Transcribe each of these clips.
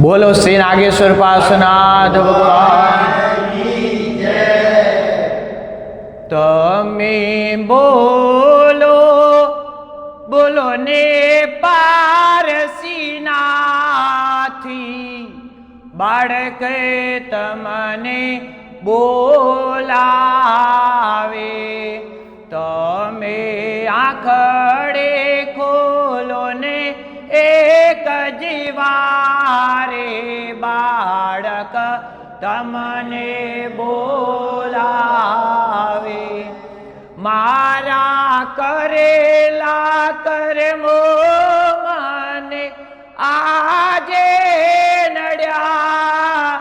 બોલો શ્રી નાગેશ્વર પાર્શ્વનાથ ભગવાન તમે બોલો બોલો ને પારસીનાથી બાળક તમને બોલાવે તમે આંખડે ખોલો ને એક જીવારે બાળક તમને બોલાવે મારા કરેલા કર્મો મને આજે નડ્યા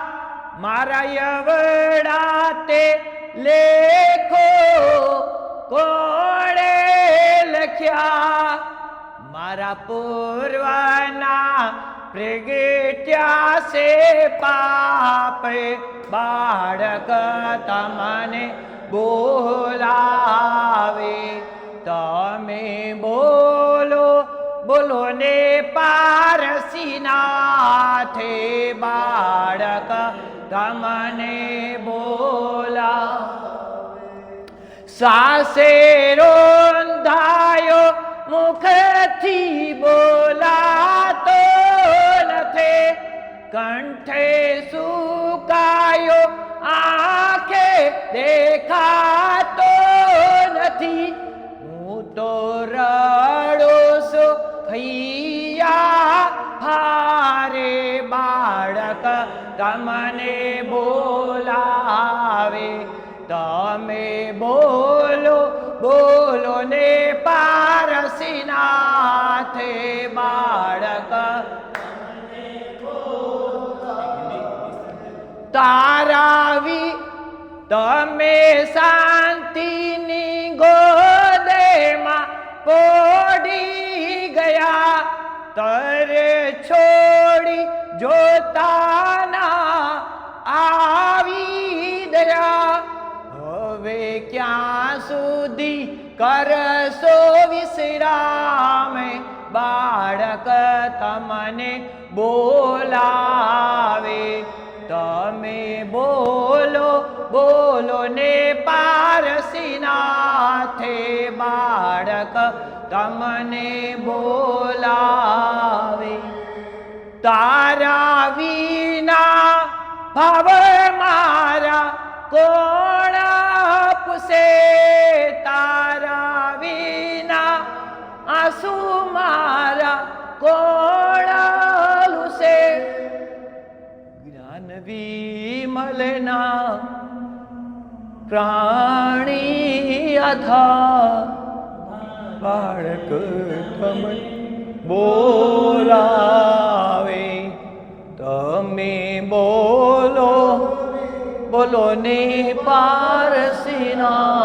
મારા યવડા તે લેખો કોણે લખ્યા મારા પૂર્વના પ્રગટ્યા છે પાપે બાળક તમને બોલાવે તમે બોલો બોલો ને પારસીનાથે બાળક તમને બોલાવે સાસે રોંધાયો મુખથી બોલાતો નથી કંઠે સુકાયો આંખે દેખાતો નથી હું તો રડો છો હૈયા હારે બાળક તમને બોલાવે તમે બોલો બોલો ને પારસીનાથે બાળક તારાવી તમે શાંતિની ગોદેમાં પોડી ગયા તરે છોડી જોતાના આવી દયા હવે ક્યાં સુધી કરશો વિશ્રામ બાળક તમને બોલાવે તમે બોલો બોલો ને પારસીનાથે બાળક તમને બોલાવે તારા વિના ભાવ મારા કોણ પૂછે તારા વિના આંસુ મારા કોણ લૂસે જ્ઞાન વિમલના પ્રાણી આધા બાળક તમને બોલાવે તમે બોલો બોલો ને પારસીના